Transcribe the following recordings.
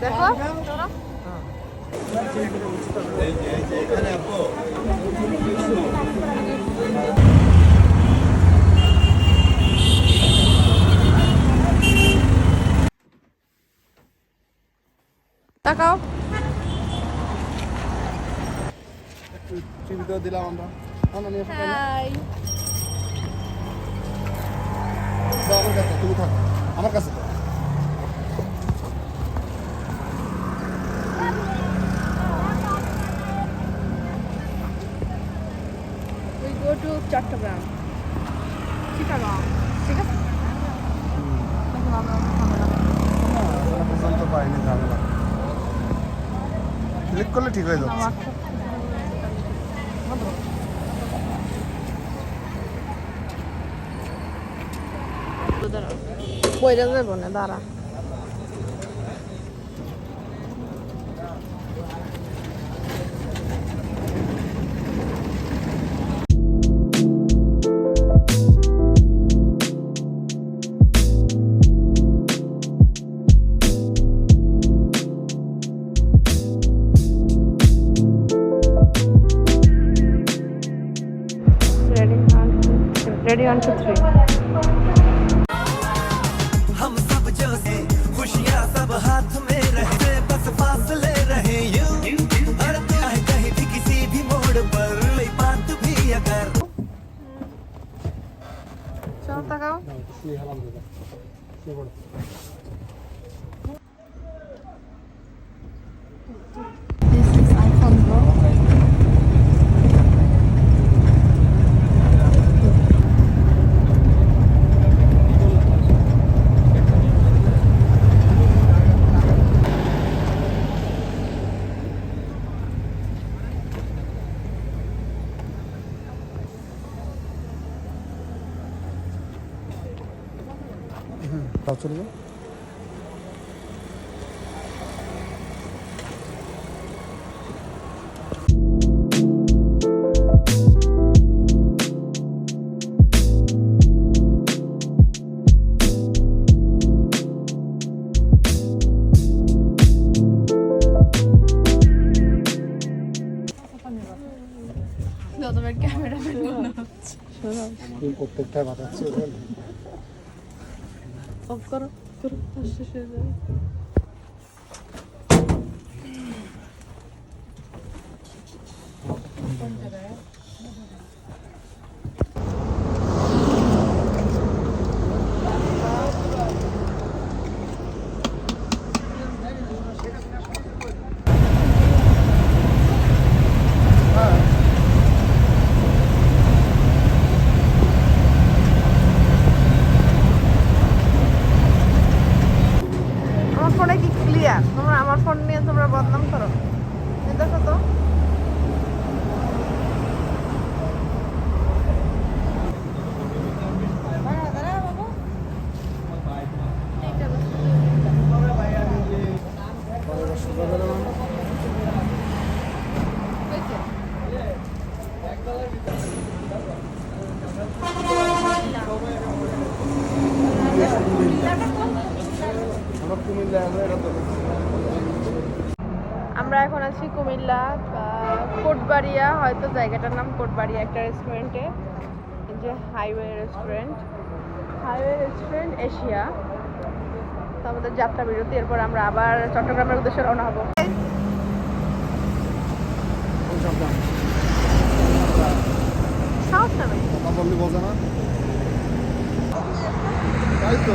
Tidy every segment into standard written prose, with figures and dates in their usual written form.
দেখো তাকাও টিভিতে দিলাম আমরা হাই আমার কাছে তুমি থাকো আমার কাছে we go to Chittagong Chittagong ঠিক আছে পর্যন্ত পাইনি ঝামেলা ক্লিক করলে ঠিক হয়ে যাচ্ছে বইটা যাবো না দাঁড়া Ready on to 3 हम सब जो से खुशियां सब हाथ में रहे बस फासले रहे यूं हर कहीं भी किसी भी मोड़ पर बात भी अगर চল তাকাও This is iPhone Pro চলে যাও তোমার ক্যামেরা প্রত্যেকটা বাতাচ্ছে অফ করো করো শেষ হয়ে যাবে ফোনে কি ক্লিয়ার তোমরা আমার ফোন নিয়ে তোমরা বদনাম করো দেখো তো আমরা এখন আছি কুমিল্লা কোটবাড়িয়া হয়তো জায়গাটার নাম কোটবাড়িয়া একটা রেস্টুরেন্টে যে হাইওয়ে রেস্টুরেন্ট এশিয়া তো আমাদের যাত্রা বিরতি এরপর আমরা আবার চট্টগ্রামের উদ্দেশ্যে রওনা হবো সাহস নেই কথা বললে বোঝে না তাই তো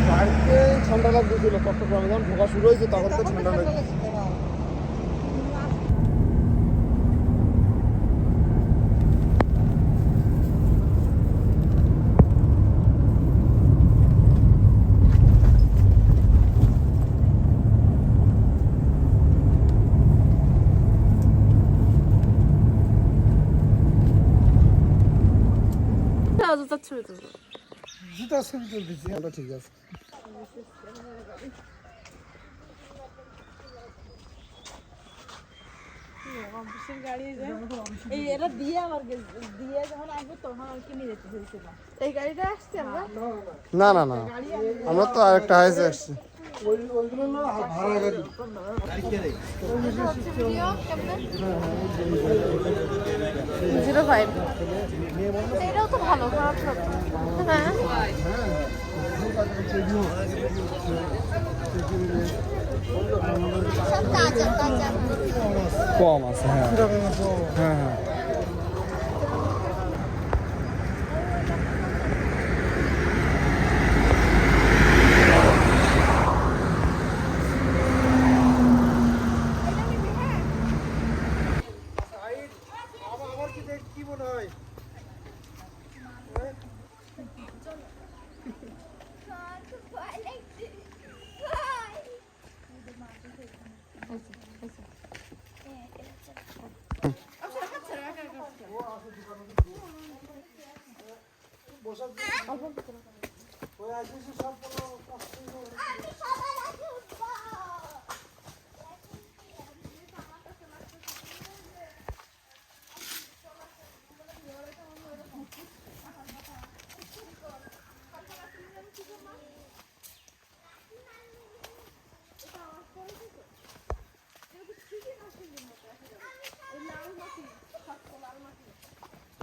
বাড়িতে ঠান্ডা লাগতেছিল চট্টগ্রামে যখন ঢোকা শুরু হয়েছে তখন তো ঠান্ডা লাগছে ছবি তুলবো জুতা ছবি তুলতেছি আমরা ঠিক আছে না না না আমরা তো আরেকটা হাইসে আসছি ওইগুলো না ভাড়া গাড়ি। ভিডিও কেমনে 05 এটাও তো ভালো খারাপ না তো। হ্যাঁ সব তাজা তাজা কম আছে। হ্যাঁ হ্যাঁ হ্যাঁ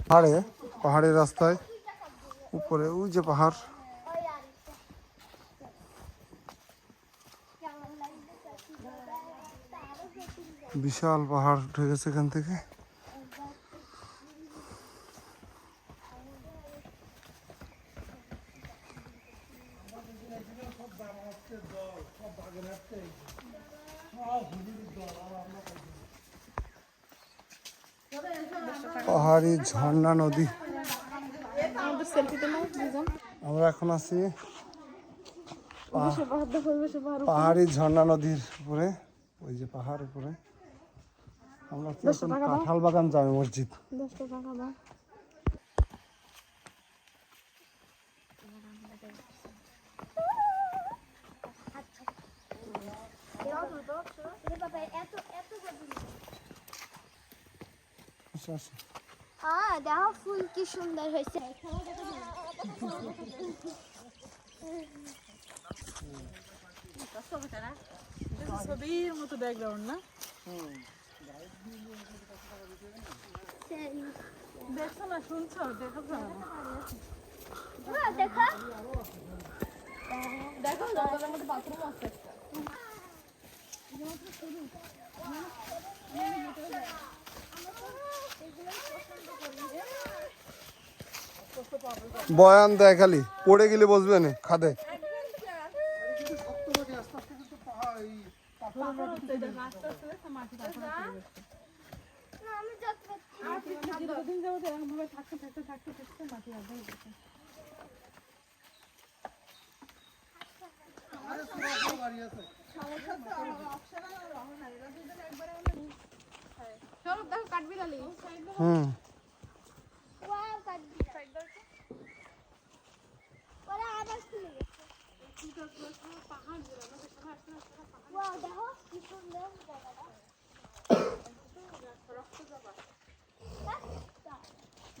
পাহাড়ে, পাহাড়ের রাস্তায় উপরে ওই যে পাহাড়, ওই আরেকটা কেমন লাগছে বিশাল পাহাড় উঠে গেছে এখান থেকে। পাহাড়ি ঝর্ণা নদী। আমাদের সেলফিতে নাও দুজন আমরা এখন আছি বসে পাহাড় দেখো বসে পাহাড় পাহাড়ি ঝর্ণা নদীর উপরে, ওই যে পাহাড় উপরে। আমরা কি এখন কাঁঠাল বাগান জামে মসজিদ। 10 টাকা দাও এত এত আচ্ছা আচ্ছা হ্যাঁ দেখো ফুল কি সুন্দর হয়েছে ছবির মতো ব্যাকগ্রাউন্ড না দেখছো না শুনছো দেখো দেখা দেখো জঙ্গলের মধ্যে বাথরুম আছে বয়ান দেয় খালি, পড়ে গেলে বসবে না খাদে। আমি যত চলো দেখো কাঠবিড়ালি হুম ওয়াও কাটবি ওরা আবার খুলে গেছে ওয়াও দেখো কি সুন্দর জায়গাটা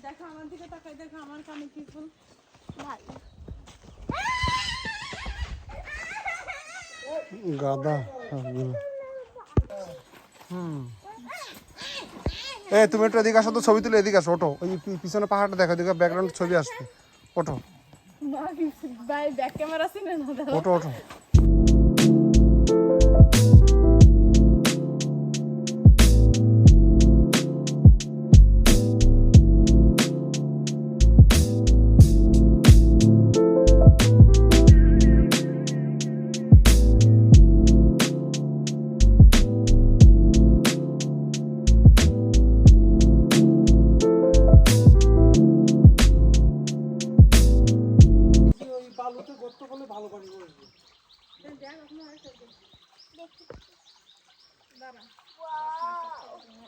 দেখো আমার দিকে তাকাই দেখো আমার কানে কি ফুল ভালো গাদা সবগুলো। তুমি একটু এদিকে আসো তো, ছবি তুলে এদিকে আসো, ওঠো। ওই পিছনে পাহাড়টা দেখো, এদিকে ব্যাকগ্রাউন্ড ছবি আসবে, ওঠো ব্যাক ক্যামেরা সিনে না দাও ওঠো ওঠো।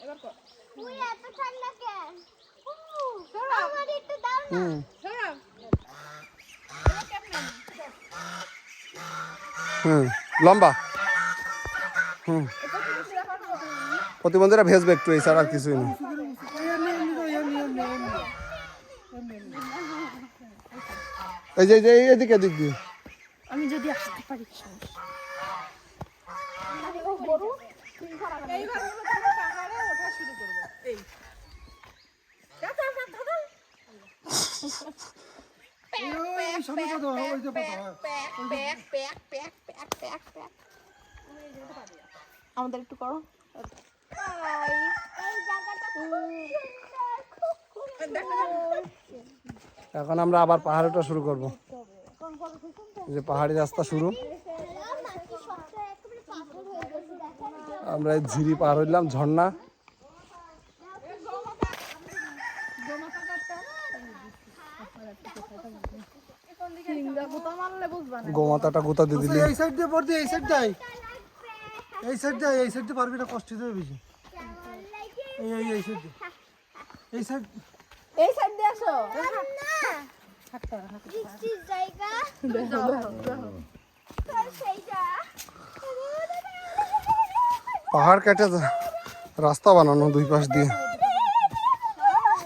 এবার কর তুই এত ঠান্ডা কেন আমার একটু দাও না হুম সরাব হুম লম্বা। হুম প্রতিবন্ধীরা ভেজবে একটু, এই ছাড়া আর কিছুই নেই। এই যে এদিকে এদিক দিয়ে আমি যদি আসতে পারি গরু এইবার হলো আমরা পাহাড়ে ওঠা শুরু করব এই আমাদের একটু করো এই জায়গাটা খুব সুন্দর, খুব সুন্দর। এখন আমরা আবার পাহাড় ওঠা শুরু করব। এই যে পাহাড়ি রাস্তা শুরু, মাটি শক্ত একেবারে পাথর হয়ে গেছে, দেখেন। আমরা এই ঝিরি পার হইলাম, ঝর্ণা। গোমাতাটা গোতা দিয়ে দিলি। এই সাইড দিয়ে পড়তে, এই সাইড যাই, এই সাইড যাই, এই সাইড দিয়ে পারবি না, কষ্ট দেবে বেশি। এই সাইড দিয়ে, এই সাইড এই সাইড দিয়ে আসো বৃষ্টির জায়গা তোর সেইটা পাহাড় কেটে রাস্তা বানানো দুই পাশ দিয়ে।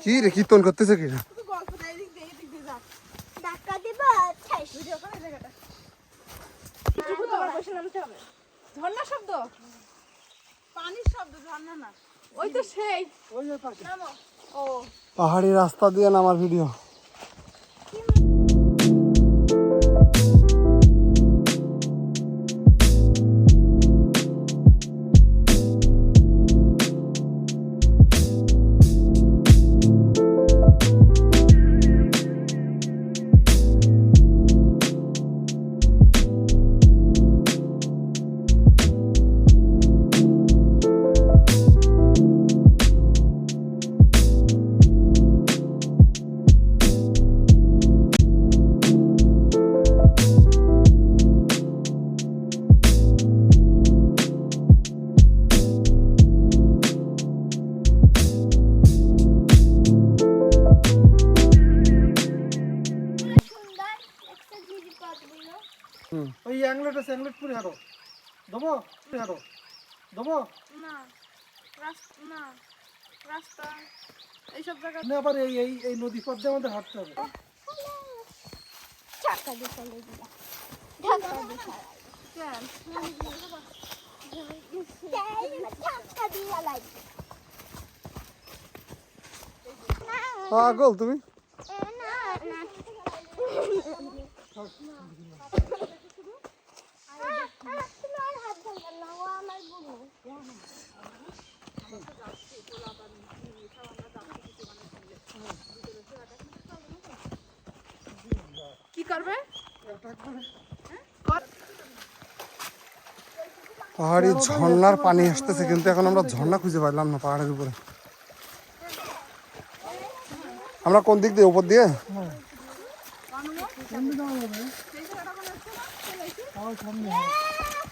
কি রে কীর্তন করতেছে কি রে? ধাক্কা দিব ঠাস। ঝর্ণা শব্দ পানির শব্দ ঝর্ণা না ওই তো সেই ওই যে পাশে। ও পাহাড়ি রাস্তা দিয়ে নামার ভিডিও। সুন্দর একটা ঝিরি পথগুলো। ওই অ্যাংলেট আছে, অ্যাংলেট পুরে হাঁটো, দেবো পুরে হাঁটো, দেবো না রাস্তা না রাস্তা এইসব জায়গা না। আবার এই এই এই নদী পথ দিয়ে আমাদের হাঁটতে হবে। ধাক্কা দিয়ে ফেলে দিলাম, ধাক্কা দিয়ে ফেলাই। ধাক্কা দিয়ে লাগবে পাগল তুমি। তোমার হাত ধরবেন না, ও আমার বুনু। কি করবে পাহাড়ি ঝর্ণার পানি আসতেছে, কিন্তু এখন আমরা ঝর্ণা খুঁজে পাইলাম না পাহাড়ের উপরে। আমরা কোন দিক দিয়ে? উপর দিয়ে?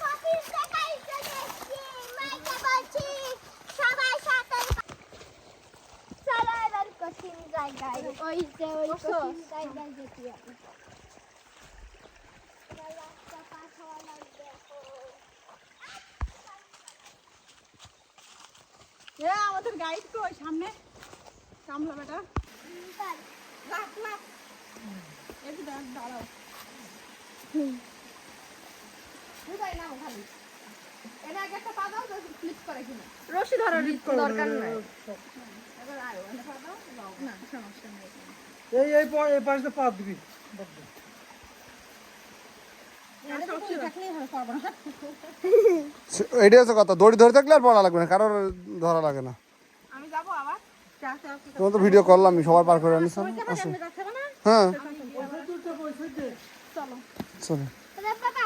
কফির দেখাই চলে এসছি, মাইকে বলছি, সবাই সাঁতার চলো এবার কঠিন জায়গায়, ওই যে ওই কঠিন জায়গায় যেতে হবে। রাস্তা পার হওয়া লাগবে এখন। আমাদের গাইড তো ওই সামনে কামলা বেটা তাই। লাখ লাখ একটু দাঁড়াও বুঝাই না খালি এর আগে একটা পা দাও তো ক্লিক করে কিনা রশি ধরার দরকার নাই এবার আয়ো এনে পা দাও না সমস্যা নেই এই এই এই পাশ দিয়ে পা দিবি। এটাই হচ্ছে কথা, দড়ি ধরে থাকলে আর পড়া লাগবে না, কারোর ধরা লাগে না। আমি যাবো আবার তোমার তো ভিডিও করলাম, সবার পার করে আনিস। আসো। হ্যাঁ চলো। ওরে বাবা,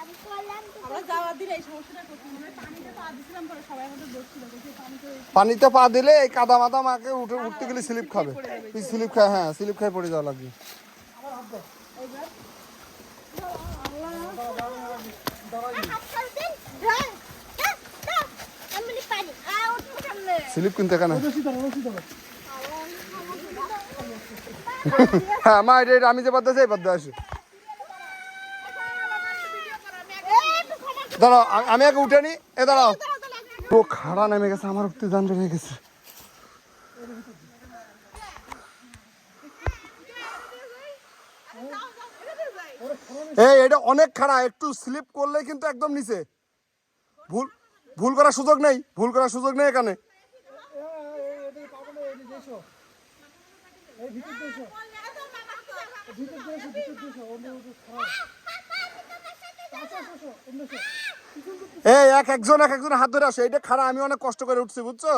আমি করলাম তো। আমরা যাওয়ার দিন এই সমস্যাটা করছি মানে পানিতে পা দিছিলাম পরে সবাই আমাদের দৌড়ছিল বলছে পানিতে পানিতে পা দিলে এই কাদা মাদা মাকে উঠতে গেলে স্লিপ খাবে। স্লিপ খায়, হ্যাঁ স্লিপ খায় পড়ে যাওয়া লাগবে। হাত ছাড়তেন? ধর, ধর, ধর। এমনি পানি। উঠবো কেমনে স্লিপ কিন্তু এখানে। রশি ধরো, রশি ধরো। হ্যাঁ মা এটা আমি যে বাদ দিয়েছি এই বাদ দিয়ে আসি। দাঁড়াও আমি আগে উঠে নি। এ দাঁড়াও, তো খাড়া নেমে গেছে, আমার উঠতে জান বেড়ে গেছে। এই এটা অনেক খাড়া, একটু স্লিপ করলে কিন্তু একদম নিচে। ভুল ভুল করার সুযোগ নেই, ভুল করার সুযোগ নেই এখানে। এই একজন হাত ধরে আসো, এইটা খারাপ, আমি অনেক কষ্ট করে উঠছি বুঝছো।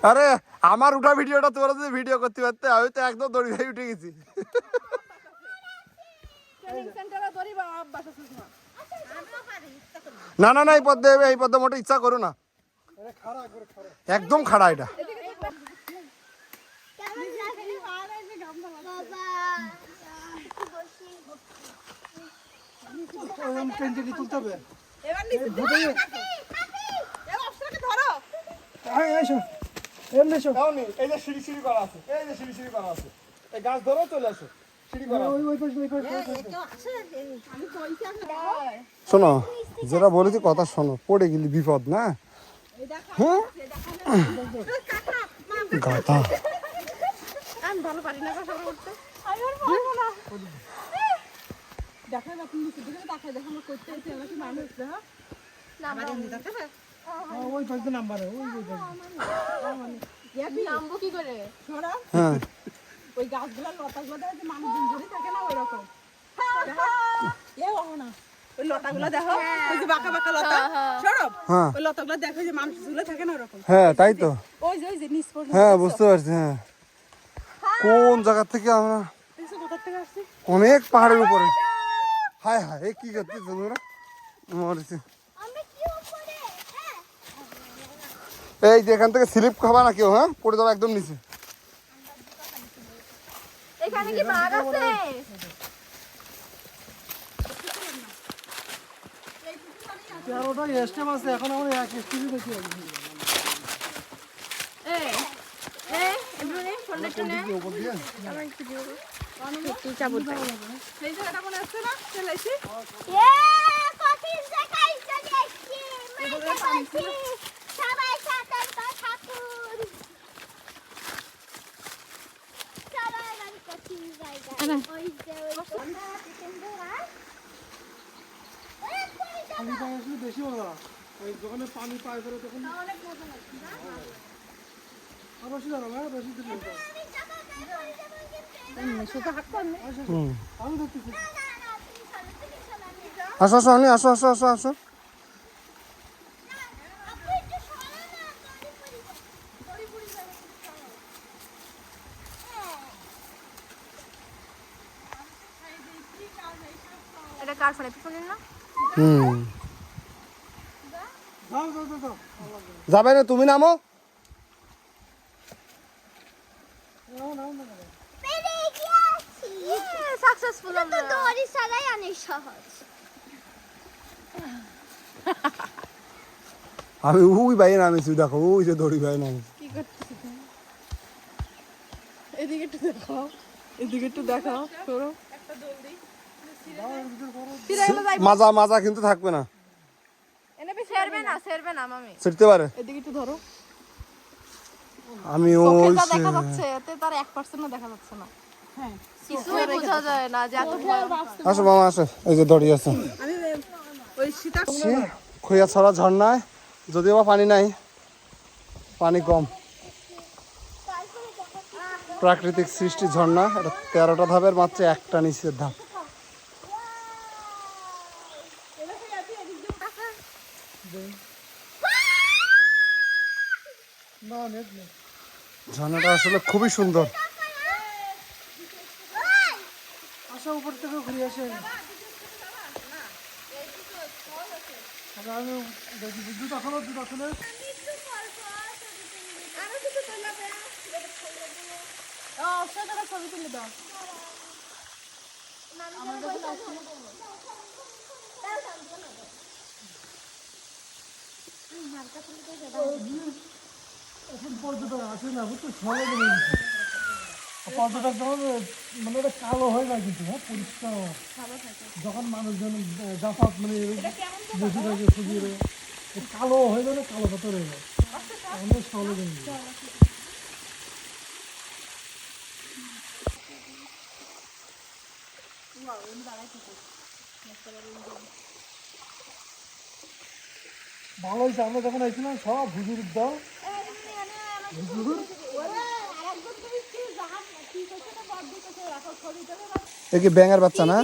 আরে আমার উঠা ভিডিওটা তোরা যদি ভিডিও করতে পারতে, আমি তো একদম দড়ি ভাই উঠে গেছি। না না না, এই পদ্মে মোটে ইচ্ছা করো না, একদম খাড়া এটা। তুলতে হবে। এই যে সিঁড়ি করা আছে, এই যে সিঁড়ি করা আছে, এই গাছ ধরো চলে আসো, সিঁড়ি করা। শোনো, যেটা বলেছি কথা শোনো, পড়ে গেলি বিপদ না। হ্যাঁ গাধা। আমি ভালো পারি না কথা বলতে। দেখাই না তুমি দিকে দেখাই দেখো আমরা করতে আছি আমরা কি মানুষ দেখো না বাড়ি দেখাবে ওই পাশে নাম্বার ওই নামবো কি করে ছড়া হ্যাঁ ওই গাছগুলো লতাগুলো দেখো যে মানুষজন ধরে থাকে না ওই রকম এ ওহ না ওই লতাগুলো দেখো ওই যে বাঁকা বাঁকা লতা সরব হ্যাঁ ওই লতাগুলো দেখো যে মানুষগুলো থাকে না ওরকম। হ্যাঁ তাই তো, ওই যে নিচ পর্যন্ত। হ্যাঁ বুঝতে পারছি। হ্যাঁ কোন জায়গা থেকে আমরা, দেখছো কোথা থেকে আসছে? অনেক পাহাড়ের উপরে। হায় হায়, এ কি করতে তোমরা? মরেছে। এই যে এখান থেকে স্লিপ খাবা না কেউ, হ্যাঁ পড়ে যাবো একদম নিচে। এখানে কি বাঘ আছে? তেরোটা স্টেপ আছে, এখন আমরা এক স্টেপই দেখি। বেশি মজা ওই যখন পানি পায় করে তখন বেশি ধরো, হ্যাঁ বেশি দিন আমি ধরতেছি। আসো আসো অনি, আসো আসো আসো আসো। এটা কার ফোন? পিছনে না? যাও যাও যাও যাও। যাবে না তুমি, নামো। সাকসেসফুল আমরা। তো দড়ি ছাড়াই অনেক সহজ। আমি ওই বাইরে নামেছি, দেখো ওই যে দড়ি বাইরে নামেছি। কি করতেছ তুমি? এদিকে একটু দেখাও, এদিকে একটু দেখাও, সরো একটা দোল দেই। ফিরে গেলে যাই। মাজা মাজা কিন্তু থাকবে না, এনে বেশি ছেড়বে না মামি। ছিড়তে পারে। এদিকে একটু ধরো। আমি চোখে ওই যা দেখা যাচ্ছে এতে তার 1% দেখা যাচ্ছে না। হ্যাঁ কিছুই বোঝা যায় না যে এত আসো মামা আসো, এই যে দড়ি আছে। আমি ওই সীতা খৈয়াছড়া ঝর্ণায় যদিও বা পানি নাই, পানি কম, প্রাকৃতিক সৃষ্টি ঝর্ণা। এটা 13টা ধাপের মাত্র একটা নিচের ধাপ। না নেট নেই। ঝর্ণাটা আসলে খুবই সুন্দর। আসা উপর থেকে ঘুরে আসে। আমি দেখি জুতা খোলো, জুতা খুলে ছবি তুলে দাও। এখন পর্যটক আসে না, বুঝছো, সবাই বলে দিচ্ছে পর্যটক যখন মানে এটা কালো হয়ে যায় কিন্তু, হ্যাঁ পরিষ্কার যখন মানুষজন যাতায়াত মানে বেশি থাকে খুঁজিয়ে কালো হয়ে গেলে কালো পাথর হয়ে যায়, অনেক সহলে ভালো হয়েছে, আমরা যখন আইছিলাম সব হুজুর দল এ কি ব্যাঙের বাচ্চা না?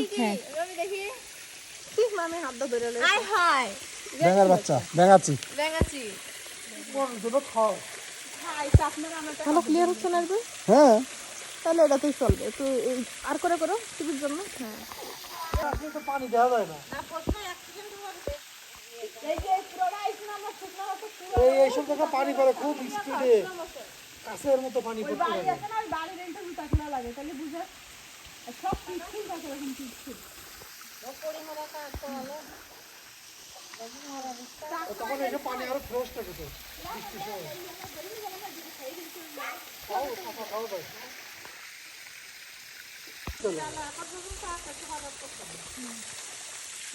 রবি দেখি কি মানে হাত ধরে লই আয় হায় ব্যাঙের বাচ্চা, ব্যাঙাচি। ব্যাঙাচি খাও। হাই আপনারা আমরা ভালো ক্লিয়ার হচ্ছে না একদম? হ্যাঁ, তাহলে এটাতেই চলবে, একটু আর করে করো টিভির জন্য। হ্যাঁ, আপনি তো পানি দেওয়া যায় না। না প্রশ্ন অ্যাক্সিডেন্ট হবে এই যে পুরোটা আইছেন আমরা শুকনা রাস্তা পুরো এইসব জায়গা পানি পড়ে খুব স্পিডে, কাছের মতো পানি ওই পড়তে বাড়ি থাকে। আছে না ওই বাড়ির রেন্টে জুতা খোলা লাগে তাহলে বুঝে সব ঠিক আছে এখন ঠিক তখন এসে পানি আরো ফ্রেশ থাকে তো। খাও, খাও, খাও ভাই।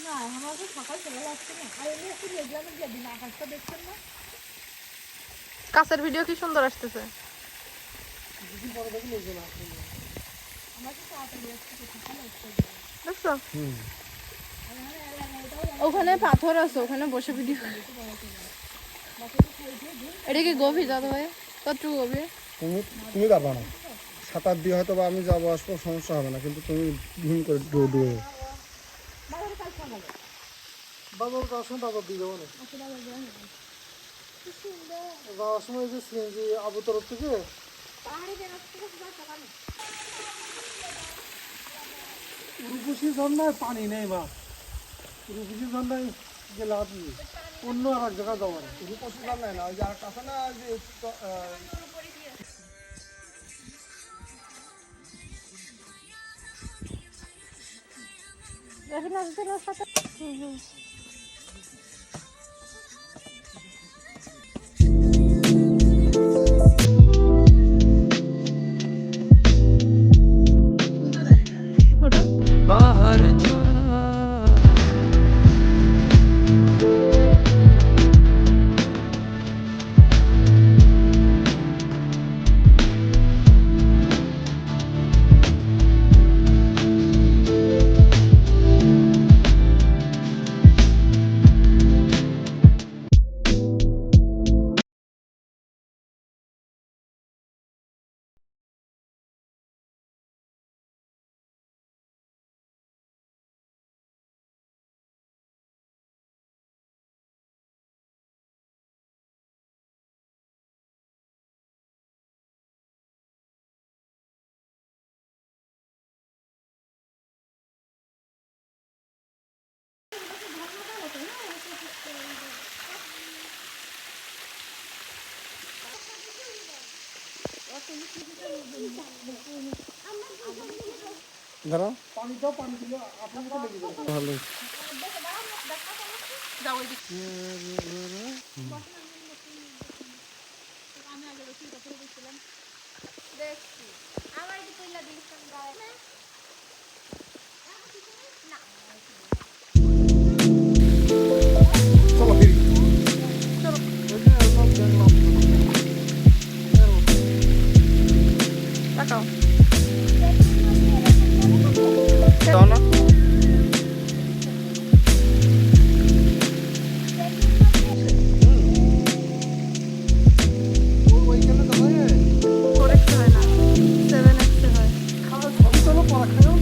না আমার তো সকাল চলে আসছে না আর এমনি একটু রেগুলার যে দিন আকাশটা দেখছেন না কাছের ভিডিও কি সুন্দর আসতেছে। কিছুদিন পরে দেখি লোকজন আসবে না। দেখছো? ওখানে পাথর আছে, ওখানে বসে ভিডিও। এটা কি গভীর দাদা ভাই? কতটুকু গভীর? তুমি যাবা না, সাঁতার দিয়ে হয়তো বা আমি যাবো আসবো, সমস্যা হবে না, কিন্তু তুমি ভুল করে ডুবে বাজার যাওয়ার সময় বাজার দিয়ে যাবো না। যাওয়ার সময় যে সিএনজি আবু তরফ থেকে রূপসী ঝর্ণায় পানি নেই মা, রূপসী ঝর্ণায় গেলে আপনি অন্য আর এক জায়গায় যাবো না। রূপসী জানাই না, ওই যে আর কাছে না যে बाहर जा দাঁড়াও, পানি দাও, পানি দিলে আপনাকে তো লেগে যাবে। ভালো। দেখছি আমার একটু কইলা দিলাম গায়ে না চলো ফিরি। তাকাও। যাও না, ওইখানে তো হয় 4x হয় না, 7x হয়। খাওয়া সবই চলো, পড়া খাও।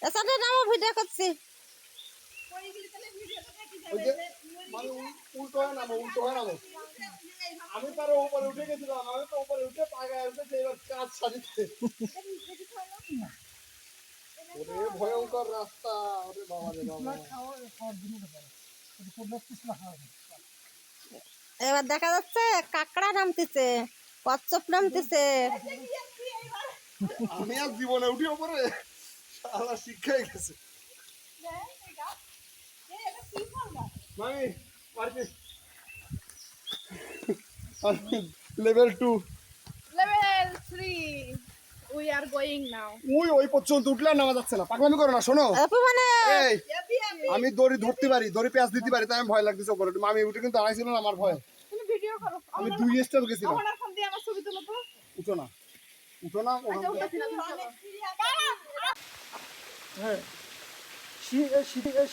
এসাতে নামো ভিডিও করছি। ওই যে মানে উল্টো হয় নামো, উল্টো হয় নামো। আমি পারে উপরে উঠে গেছিলাম, আমি তো উপরে উঠে পাগায় উঠে এবার কাজ সারিতে। ওরে ভয়ঙ্কর রাস্তা, ওরে বাবা রে বাবা। এবার দেখা যাচ্ছে কাকড়া নামতেছে, কচ্ছপ নামতেছে। আমি আর জীবনে উঠি উপরে, শালা শিক্ষাই গেছে। মামি পারবি? Level 2 Level 3 we are going now. ওই পর্যন্ত উঠলে আর নামা যাচ্ছে না। পাগলামি করো না, শোনো। আপু মানে এই আমি দড়ি ধরতে পারি, দড়ি পেঁচ দিতে পারি, তাই আমি ভয় লাগতেছে উপরে। মামি উঠে কিন্তু দাঁড়াইছিল না, আমার ভয়। তুমি ভিডিও করো। আমি 2 স্টেপ গেছিলাম। আমার ফোন দিয়ে আমার ছবি তুলো তো। উঠো না, উঠো না। হ্যাঁ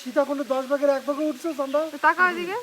সীতাকুণ্ডে 10 ভাগের 1 ভাগে উঠছে চান্দা। তাকাও এদিকে।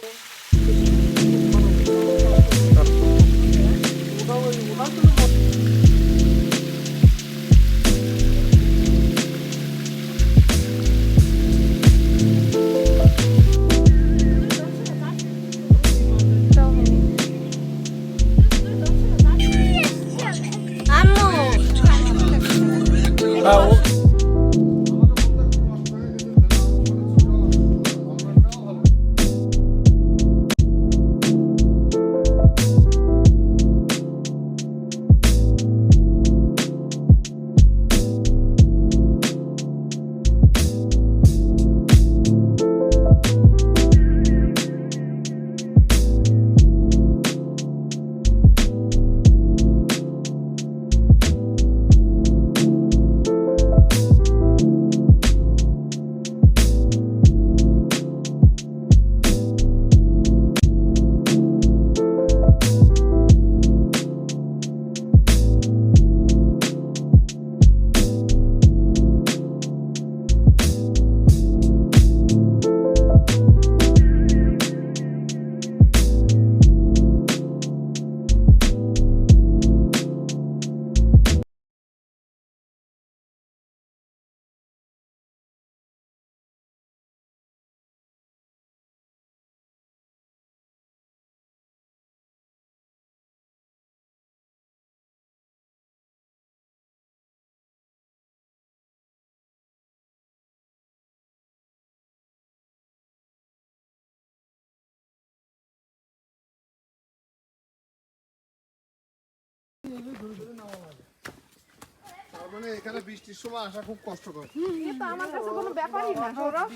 তার মানে এখানে বৃষ্টির সময় আসা খুব কষ্টকর। এটা আমার কাছে কোনো ব্যাপারই না সৌরভ।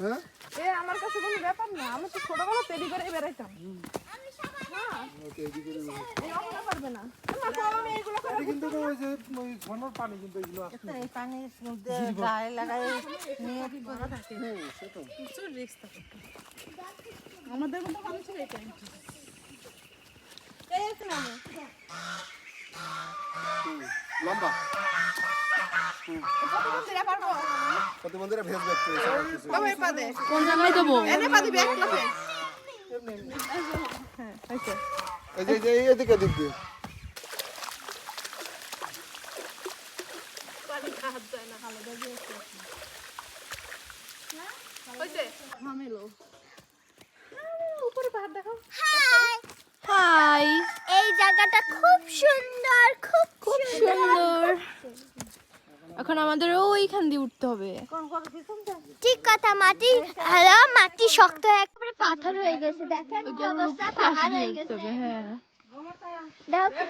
হ্যাঁ এ আমার কাছে কোনো ব্যাপার না, আমি তো ছোটবেলা তৈরি করে বেড়াইতাম। এই অবস্থা পারবে না। আমি এইগুলো করে এটা কিন্তু ওই যে ওই ঝর্ণার পানি কিন্তু এগুলো আসছে। এই পানির মধ্যে গায়ে লাগাই নিয়ে করা থাকে। প্রচুর রিস্ক থাকে। আমাদের মতো মানুষের এটাই। এই আছে না লম্বা প্রতিবন্ধীরা পারবো। প্রতিবন্ধীরা ভেজ ব্যাগ করে বাবা এই পাদে কোন জায়গায় দেবো? এনে পাদি ব্যাগ লাগে। হ্যাঁ আচ্ছা এই যে এদিকে দিক দিয়ে পানি খাওয়া যায় না, ভালো দাবি আছে। হইছে হামেলো উপরে পাহাড় দেখো। হাই, এই জায়গাটা খুব সুন্দর, খুব খুব সুন্দর। এখন আমাদের ওইখান দিয়ে উঠতে হবে। ঠিক কথা, মাটি হ্যালো, মাটি শক্ত একবারে পাথর হয়ে গেছে। দেখেন কি অবস্থা, পাহাড় হয়ে গেছে। হ্যাঁ দেখো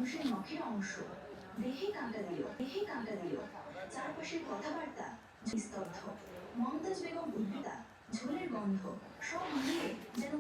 মানুষের নখের অংশ দেহে কাঁটা দিল চারপাশের কথাবার্তা স্তব্ধ। মমতাজ বেগম উদ্ভিদা ঝোলের গন্ধ সব মিলিয়ে যেন